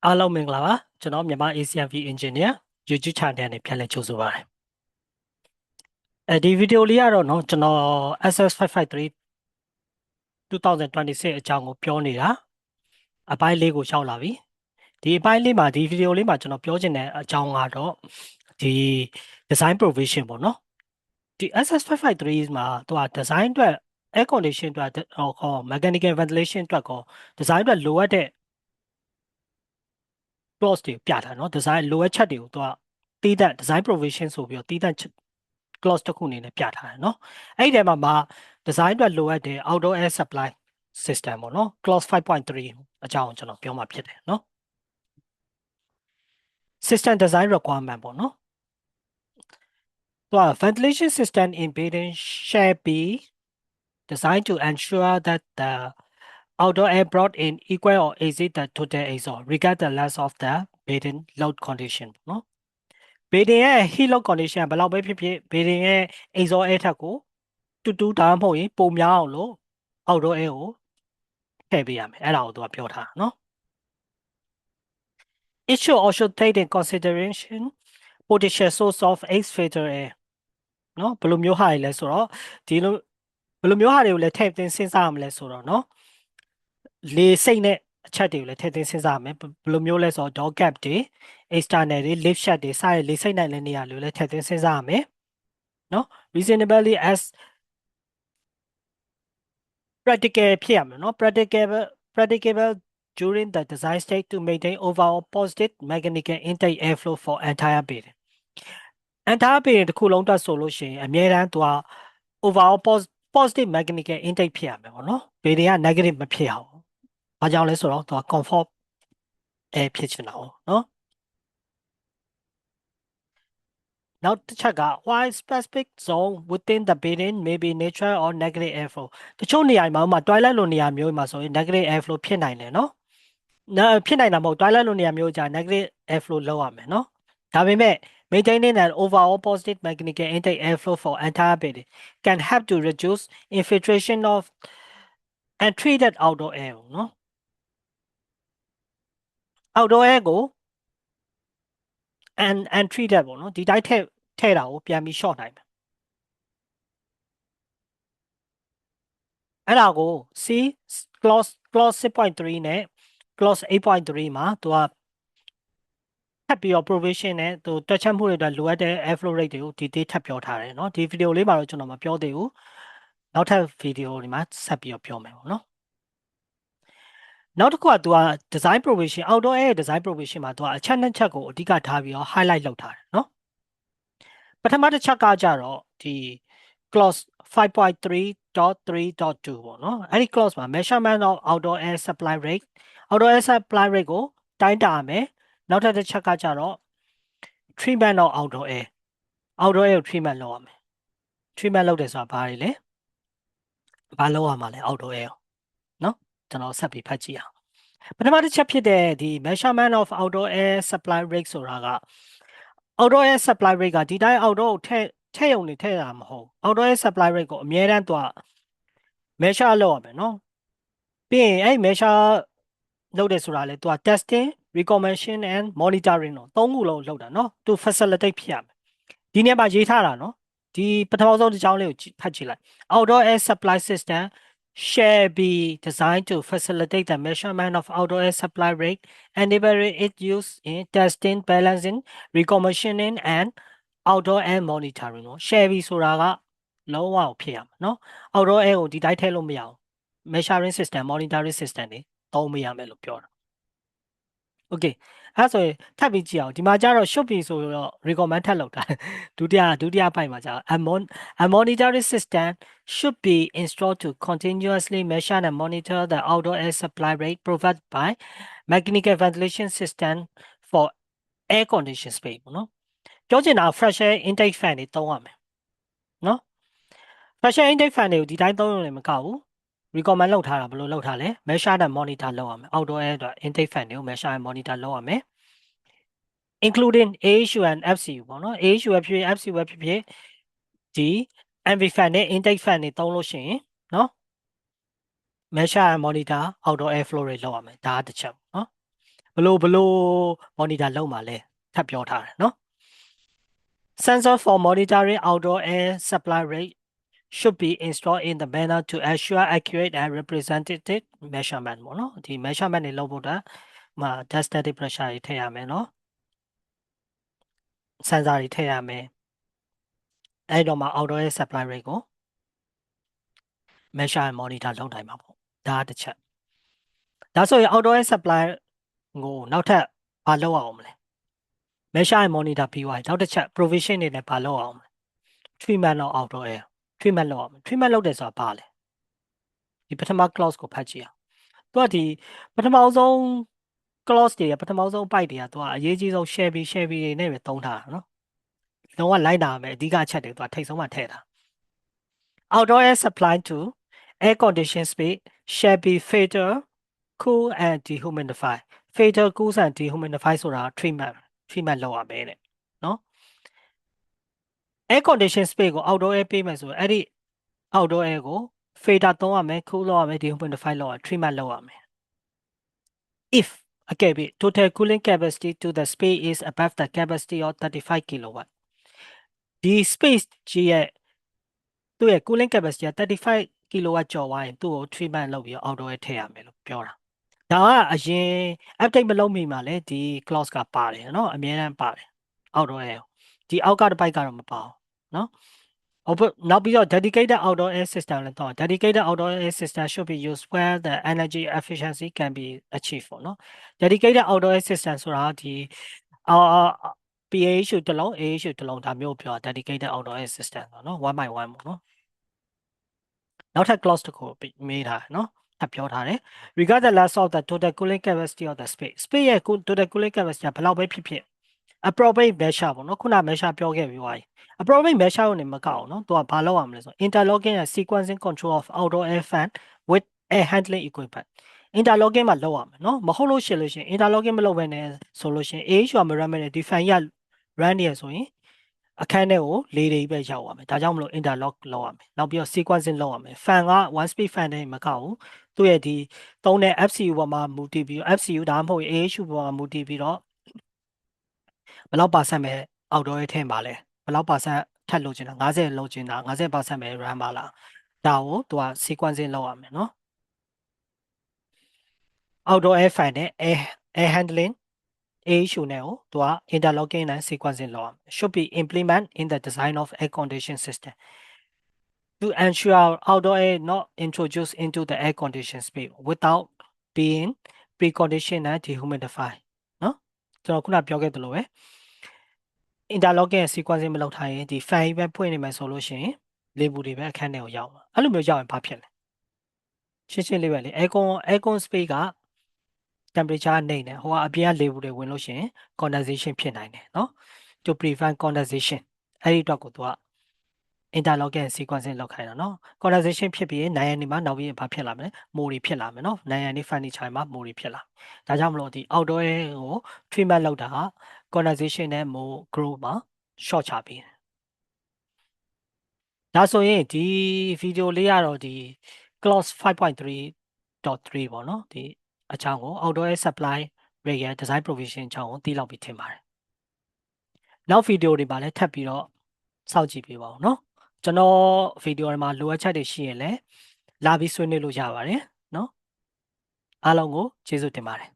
အားလုံးမင်္ဂလာပါကျွန်တော်မြန်မာ ACMV Engineer YouTube Channel နဲ့ပြန်လည်ကြိုဆိုပါရစေဒီဗီဒီယိုလေးကတော့နော်ကျွန်တော် SS553 2026အကြောင်းကိုပြောနေတာအပိုင်းလေးကိုရောက်လာပြီဒီအပိုင်းလေးမှာဒီဗီဒီယိုလေးမှာကျွန်တော်ပြောချင်တဲ့အကြောင်းကတော့ဒီ design provision ပေါ့နော်ဒီ SS553 မှာသူက design အတွက် air condition အတွက်mechanical ventilation အတွက်ကော design အတွက်လိုအပ်တဲ့ clause တွေပြတာเนาะ design လိုအပ်ချက်တွေကိုသူကတည်တဲ့ design provision ဆိုပြီးတော့တည်တဲ့ clause တစ်ခုအနေနဲ့ပြထားတယ်เนาะအဲ့ဒီထဲမှာ design အတွက်လိုအပ်တဲ့ outdoor air supply system ပေါ့เนาะ clause 5.3အကြောင်းကိုကျွန်တော်ပြောမှာဖြစ်တယ်เนาะ system design requirement ပေါ့เนาะသူက ventilation system in building shall be designed to ensure that the outdoor air brought in equal or exceed the total exhaust regardless of the building load condition เนาะ building ရဲ့ heat load condition ဘယ်လောက်ပဲဖြစ်ဖြစ် building ရဲ့ exhaust air ထက်ကိုတူဒါမှမဟုတ်ရင်ပုံများအောင်လို့ outdoor air ကိုထည့်ပေးရမယ်အဲ့ဒါကိုသူကပြောထားเนาะ It should also take in consideration potential source of exfilter air เนาะဘယ်လိုမျိုးဟာတွေလဲဆိုတော့ဒီလိုဘယ်လိုမျိုးဟာတွေကိုလည်းထည့်သွင်းစဉ်းစားရမလဲဆိုတော့เนาะလေစိတ်နဲ့အချက်တွေကိုလည်းထည့်သွင်းစဉ်းစားရမယ်ဘယ်လိုမျိုးလဲဆိုတော့ door gap တွေ external တွေ lift shaft တွေစတဲ့လေစိတ်နိုင်တဲ့နေရာတွေကိုလည်းထည့်သွင်းစဉ်းစားရမယ်เนาะ reasonably as practical ဖြစ်ရမယ်เนาะ practicable during the design stage to maintain overall positive mechanical intake airflow for entire building entire building တစ်ခုလုံးအတွက်ဆိုလို့ရှိရင်အများတန်းသူက overall positive mechanical intake ဖြစ်ရမယ်ပေါ့နော် building က negative မဖြစ်အောင်ဘာကြောင့်လဲဆိုတော့သူက comfort air ဖြစ်ချင်တာ哦နော်နောက်တစ်ချက်က while specific zone within the building may be neutral or negative airflow တချို့နေရာမှာဥပမာ toilet လိုနေရာမျိုးမှာဆိုရင် negative airflow ဖြစ်နိုင်တယ်နော်ဖြစ်နိုင်တာမဟုတ် toilet လိုနေရာမျိုးကြာ negative airflow လောက်ရမယ်နော်ဒါပေမဲ့ maintaining an overall positive mechanical intake airflow for entire building can help to reduce infiltration of untreated outdoor air နော် outdoor air ကို untreated ပေါ့နော်ဒီတိုင်းထည့်တာကိုပြန်ပြီး short နိုင်မယ်အဲ့ဒါကို C clause 6.3 နဲ့ clause 8.3မှာသူကထပ်ပြီးတော့ provision နဲ့သူတွက်ချက်မှုတွေအတွက်လိုအပ်တဲ့ airflow rate တွေကို detail ထပ်ပြောထားတယ်เนาะဒီဗီဒီယိုလေးမှာတော့ကျွန်တော်မပြောသေးဘူးနောက်ထပ်ဗီဒီယိုတွေမှာဆက်ပြီးတော့ပြောမယ်ပေါ့เนาะနောက်တစ်ခုကသူက design provision outdoor air design provision မှာသူကအချက်နှစ်ချက်ကိုအဓိကထားပြီးတော့ highlight လုပ်ထားတယ်เนาะပထမတစ်ချက်ကကြတော့ဒီ clause 5.3.3.2 ပေါ့เนาะအဲ့ဒီ clause မှာ measurement of outdoor air supply rate outdoor air supply rate ကိုတိုင်းတာရမယ်နောက်ထပ်တစ်ချက်ကကြတော့ treatment of outdoor air outdoor air ကို treatment လုပ်ရမယ် treatment လုပ်တယ်ဆိုတာဘာတွေလဲဘာလုပ်ရမှာလဲ outdoor air เนาะကျွန်တော်ဆက်ပြီးဖတ်ကြည့်အောင်ပထမတစ်ချက်ဖြစ်တဲ့ဒီ measurement of outdoor air supply rate ဆိုတာက outdoor air supply rate ကဒီတိုင်း outdoor ကိုထည့်ရုံနဲ့ထည့်တာမဟုတ် outdoor air supply rate ကိုအမြဲတမ်းသူက measure လုပ်ရမယ်เนาะပြီးရင်အဲ့ measure လုပ်တယ်ဆိုတာလေသူက testing recommendation and monitoring တော့သုံးခုလုံးလုပ်တာเนาะသူ facilitate ဖြစ်ရမယ်ဒီနေရာမှာရေးထားတာเนาะဒီပထမဆုံးတစ်ကြောင်းလေးကိုဖတ်ကြည့်လိုက် outdoor air supply system shall be designed to facilitate the measurement of outdoor air supply rate, enabling its use in testing, balancing, recommissioning, and outdoor air monitoring နော် shall be ဆိုတာကလုံးဝဖြစ်ရမှာနော် outdoor air ကိုဒီတိုင်းထည့်လို့မရအောင် measuring system, monitoring system တွေသုံးမရမယ်လို့ပြောတာ okay အဲ့ဆိုရင်ထပ်ပြီးကြည့်အောင်ဒီမှာကျတော့ should be ဆိုတော့ recommend ထပ်လုပ်တာဒုတိယပိုင်းမှာကျတော့ a monitoring system should be installed to continuously measure and monitor the outdoor air supply rate provided by mechanical ventilation system for air condition space ပေါ့နော်ပြောချင်တာ fresh air intake fan တွေသုံးရမယ်နော် fresh air intake fan တွေကိုဒီတိုင်းသုံးလို့လည်းမကောက်ဘူး recommend လုပ်ထားတာဘယ်လိုလုပ်ထားလဲ measure and monitor လုပ်ရမယ် outdoor air အတွက် intake fan တွေကို measure and monitor လုပ်ရမယ် including AHU and FCU ပေါ့နော် AHU ပဲဖြစ်ဖြစ် FCU ပဲဖြစ်ဖြစ်ဒီ MV fan နဲ့ intake fan တွေသုံးလို့ရှိရင်နော် measure and monitor outdoor air flow rate လုပ်ရမယ်ဒါကတစ်ချက်နော် ဘလို့ monitor လုပ်မှာလဲထပ်ပြောထားတယ်နော် Sensor for monitoring outdoor air supply rate should be installed in the manner to assure accurate and representative measurement ပေါ့နော်ဒီ measurement တွေလုပ်ဖို့မှာ test static pressure တွေထည့်ရမယ်နော် sensor တွေထည့်ရမယ်အဲ့တော့မှ outdoor air supply rate ကို measure and monitor လုပ်နိုင်မှာပေါ့ဒါတစ်ချက်ဒါဆိုရင် outdoor air supply ကိုနောက်ထပ်ဘာလုပ်အောင်မလဲ measure and monitor ပြီးသွားရင်နောက်တစ်ချက် provision တွေနဲ့ဘာလုပ်အောင်မလဲ treatment of outdoor air treatment လုပ်အောင် treatment လုပ်တယ်ဆိုတာဘာလဲဒီပထမ clause ကိုဖတ်ကြည့်အောင်သူကဒီပထမဆုံး clause တွေပထမဆုံး byte တွေကသူကအရေးကြီးဆုံး share တွေနဲ့ပဲသုံးထားတာနော်လုံးဝလိုက်တာမယ်အဓိကအချက်တွေသူကထိတ်ဆုံးမှထည့်တာ outdoor air supply to air conditioned space shall be filter cool and dehumidify filter cool and dehumidify ဆိုတာ treatment လုပ်ရမယ်တဲ့နော် air conditioned space ကို outdoor air ပေးမယ်ဆိုရင်အဲ့ဒီ outdoor air ကို filter သုံးရမယ် cool လုပ်ရမယ် dehumidify လုပ်ရမယ် treatment လုပ်ရမယ် if အကယ်၍ total cooling capacity to the space is above the capacity of 35 kilowatt ဒီ space ကြီးရဲ့သူ့ရဲ့ cooling capacity က35 kilowatt ကျော်သွားရင်သူ့ကို treatment လုပ်ပြီး outdoor air ထည့်ရမယ်လို့ပြောတာဒါကအရင် update မလုပ်မီမှာလည်းဒီ clause ကပါတယ်เนาะအများအားပါတယ် outdoor air ဒီအောက်ကတစ်ပိုက်ကတော့မပါဘူးเนาะနောက်ပြီးတော့ dedicated outdoor air system လည်းတော့ dedicated outdoor air system should be used where the energy efficiency can be achieved ပေါ့နော် dedicated outdoor air system ဆိုတာဒီPAHU တစ်လုံး AHU တစ်လုံးဒါမျိုးပြော dedicated outdoor air system ပေါ့နော် 1 by 1ပေါ့နော်နောက်ထပ် clause တစ်ခုမေးထားတယ်နော်ထပ်ပြောထားတယ် regardless of the total cooling capacity of the space ရဲ့ total cooling capacity ဘယ်လောက်ပဲဖြစ်ဖြစ် appropriate measure ပေါ့နော်ခုန measure ပြောခဲ့ပြီးသွားပြီ appropriate measure ကိုနေမကောက်အောင်နော်သူကဘာလုပ်ရမလဲဆို interlocking and sequencing control of outdoor air fan with air handling equipment interlocking မှာလုပ်ရမယ်နော်မဟုတ်လို့ရှိရင် interlocking မလုပ်ဘဲနဲ့ဆိုလို့ရှိရင် AHU မ run နဲ့ဒီ fan ရ run နေရဆိုရင်အခန်းထဲကိုလေတွေပဲရောက်ရမယ်ဒါကြောင့်မလို့ interlock လုပ်ရမယ်နောက်ပြီးတော့ sequencing လုပ်ရမယ် fan က one speed fan နဲ့မကောက်ဘူးသူ့ရဲ့ဒီသုံးတဲ့ FCU ပေါ်မှာမူတည်ပြီး FCU ဒါမှမဟုတ် AHU ပေါ်မှာမူတည်ပြီးတော့ဘယ်လောက်ပါဆက်မဲ့ outdoor ထဲမှာလဲဘယ်လောက်ပါဆက်ထပ်လို့ချင်တာ50လို့ချင်တာ50%ပဲ run ပါလားဒါကိုသူက sequencing လုပ်ရမယ်နော် outdoor air fan နဲ့ air handling AHU နဲ့ကိုသူက interlocking နဲ့ sequencing လုပ်ရမယ် should be implement in the design of air condition system to ensure outdoor air not introduced into the air condition space without being preconditioned and dehumidified နော်ကျွန်တော်ခုနပြောခဲ့သလိုပဲ interlocking နဲ့ sequencing မလုပ်ထားရင်ဒီ fan ပဲဖွင့်နေမယ်ဆိုလို့ရှိရင်လေဘူးတွေပဲအခန်းထဲကိုရောက်မှာအဲ့လိုမျိုးရောက်ရင်ဘာဖြစ်လဲရှင်းရှင်းလေးပဲလေ aircon space က temperature နေတယ်ဟိုကအပြင်ကလေဘူးတွေဝင်လို့ရှိရင် condensation ဖြစ်နိုင်တယ်เนาะ to prevent condensation အဲ့ဒီအတွက်ကိုသူက interlocking sequencing လောက်ခိုင်းတာเนาะ condensation ဖြစ်ပြီးနိုင်ရန်ဒီမှာနောက်ပြီးဘာဖြစ်လာမလဲမိုးတွေဖြစ်လာမယ်เนาะနိုင်ရန်ဒီ furniture မှာမိုးတွေဖြစ်လာဒါကြောင့်မလို့ဒီ outdoor ကို treatment လုပ်တာက condensation နဲ့မိုး grow မှာ short ချပေးတယ်ဒါဆိုရင်ဒီ video လေးကတော့ဒီ clause 5.3.3 ပေါ့เนาะဒီအကြောင်းကို outdoor air supply rate ရဲ့ design provision အကြောင်းကိုသိလောက်ပြီးထင်ပါတယ်နောက်ဗီဒီယိုတွေမှာလည်းထပ်ပြီးတော့စောင့်ကြည့်ပေးပါဦးเนาะကျွန်တော်ဗီဒီယိုတွေမှာလိုအပ်ချက်တွေရှိရင်လည်းလာပြီးဆွေးနွေးလို့ရပါတယ်เนาะအားလုံးကိုကျေးဇူးတင်ပါတယ်